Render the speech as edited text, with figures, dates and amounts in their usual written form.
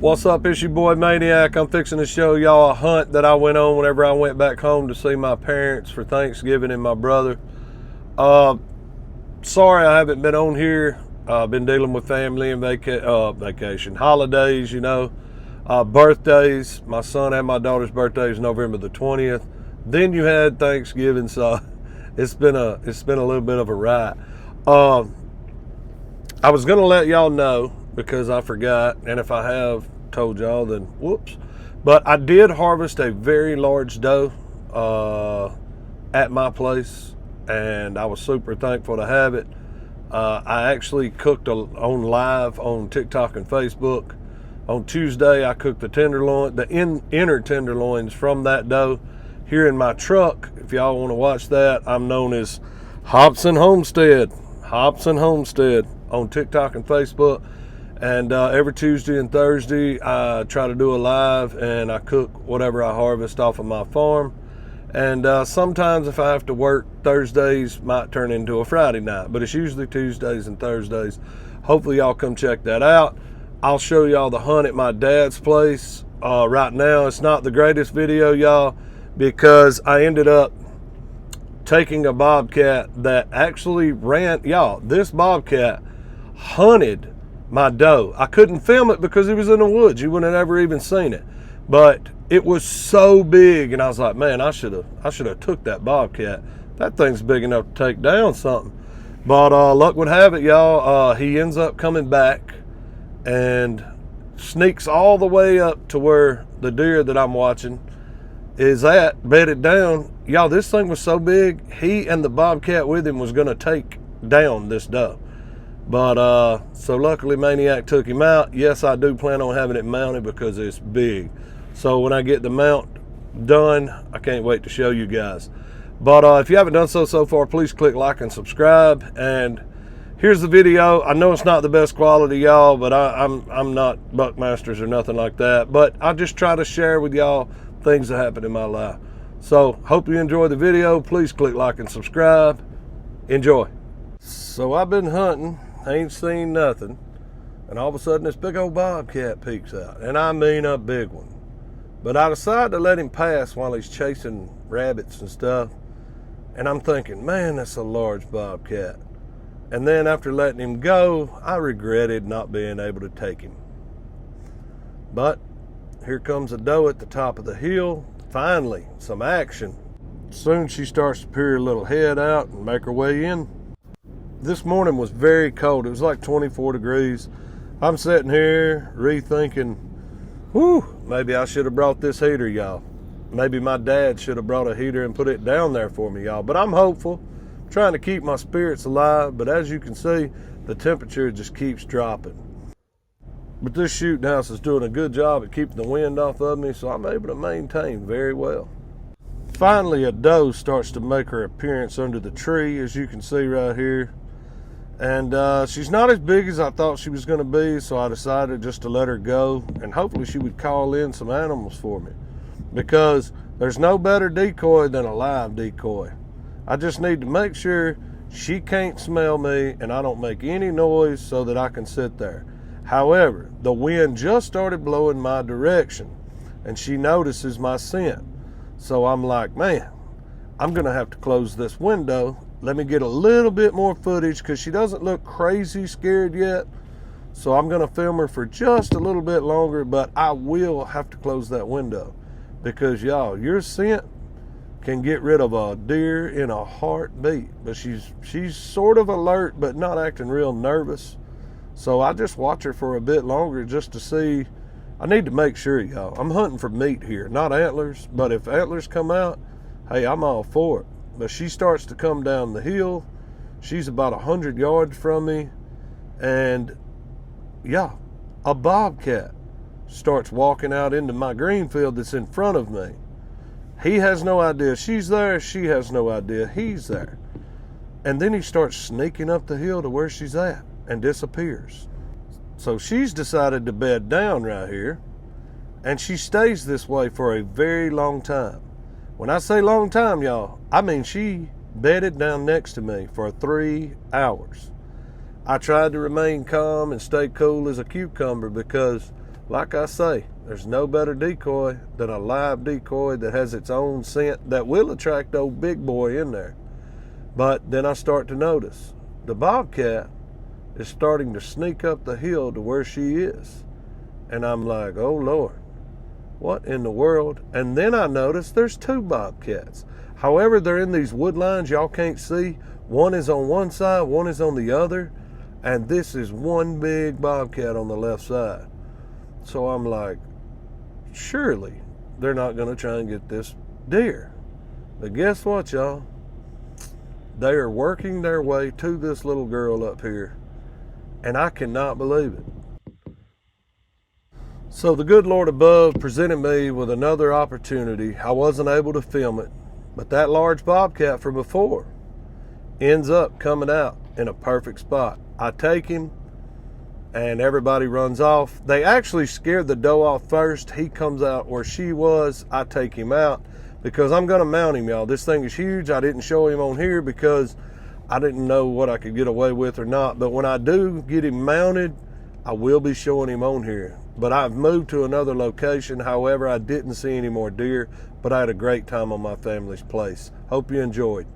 What's up, it's your boy Maniac. I'm fixing to show y'all a hunt that I went on whenever I went back home to see my parents for Thanksgiving and my brother. Sorry I haven't been on here. I've been dealing with family and vacation, holidays, birthdays. My son and my daughter's birthday is November the 20th. Then you had Thanksgiving, so it's been a little bit of a riot. I was gonna let y'all know because I forgot, and if I have told y'all, then whoops. But I did harvest a very large doe at my place, and I was super thankful to have it. I actually cooked on live on TikTok and Facebook. On Tuesday, I cooked the tenderloin, the inner tenderloins from that doe here in my truck. If y'all want to watch that, I'm known as Hobson Homestead on TikTok and Facebook. And every Tuesday and Thursday, I try to do a live and I cook whatever I harvest off of my farm. And sometimes if I have to work, Thursdays might turn into a Friday night, but it's usually Tuesdays and Thursdays. Hopefully y'all come check that out. I'll show y'all the hunt at my dad's place. Right now, it's not the greatest video, y'all, because I ended up taking a bobcat that actually ran. Y'all, this bobcat hunted my doe. I couldn't film it because it was in the woods. You wouldn't have ever even seen it. But it was so big, and I was like, man, I should have took that bobcat. That thing's big enough to take down something. But luck would have it, y'all. He ends up coming back and sneaks all the way up to where the deer that I'm watching is at, bedded down. Y'all, this thing was so big, he and the bobcat with him was gonna take down this doe. But so luckily Maniac took him out. Yes, I do plan on having it mounted because it's big. So when I get the mount done, I can't wait to show you guys. But if you haven't done so far, please click like and subscribe. And here's the video. I know it's not the best quality, y'all, but I'm not Buckmasters or nothing like that. But I just try to share with y'all things that happen in my life. So hope you enjoy the video. Please click like and subscribe. Enjoy. So I've been hunting, ain't seen nothing, and all of a sudden this big old bobcat peeks out, and I mean a big one. But I decided to let him pass while he's chasing rabbits and stuff, and I'm thinking, man, that's a large bobcat. And then after letting him go, I regretted not being able to take him. But here comes a doe at the top of the hill. Finally, some action. Soon she starts to peer her little head out and make her way in. This morning was very cold. It was like 24 degrees. I'm sitting here rethinking, whew, maybe I should have brought this heater, y'all. Maybe my dad should have brought a heater and put it down there for me, y'all. But I'm hopeful, trying to keep my spirits alive. But as you can see, the temperature just keeps dropping. But this shooting house is doing a good job at keeping the wind off of me, so I'm able to maintain very well. Finally, a doe starts to make her appearance under the tree, as you can see right here. And she's not as big as I thought she was going to be, so I decided just to let her go, and hopefully she would call in some animals for me, because there's no better decoy than a live decoy. I just need to make sure she can't smell me and I don't make any noise so that I can sit there. However, the wind just started blowing my direction, and she notices my scent. So I'm like, man, I'm going to have to close this window. Let me get a little bit more footage because she doesn't look crazy scared yet. So I'm going to film her for just a little bit longer, but I will have to close that window because, y'all, your scent can get rid of a deer in a heartbeat. But she's sort of alert but not acting real nervous. So I just watch her for a bit longer just to see. I need to make sure, y'all, I'm hunting for meat here, not antlers. But if antlers come out, hey, I'm all for it. But she starts to come down the hill. She's about 100 yards from me. And yeah, a bobcat starts walking out into my green field that's in front of me. He has no idea she's there. She has no idea he's there. And then he starts sneaking up the hill to where she's at and disappears. So she's decided to bed down right here. And she stays this way for a very long time. When I say long time, y'all, I mean she bedded down next to me for 3 hours. I tried to remain calm and stay cool as a cucumber because Like I say, there's no better decoy than a live decoy that has its own scent that will attract old big boy in there. But then I start to notice the bobcat is starting to sneak up the hill to where she is. And I'm like, oh Lord, what in the world? And then I notice there's two bobcats. However, they're in these wood lines y'all can't see. One is on one side, one is on the other. And this is one big bobcat on the left side. So I'm like, surely they're not going to try and get this deer. But guess what, y'all? They are working their way to this little girl up here. And I cannot believe it. So the good Lord above presented me with another opportunity. I wasn't able to film it, but that large bobcat from before ends up coming out in a perfect spot. I take him and everybody runs off. They actually scared the doe off first. He comes out where she was. I take him out because I'm going to mount him, y'all. This thing is huge. I didn't show him on here because I didn't know what I could get away with or not. But when I do get him mounted, I will be showing him on here. But I've moved to another location. However, I didn't see any more deer, but I had a great time on my family's place. Hope you enjoyed.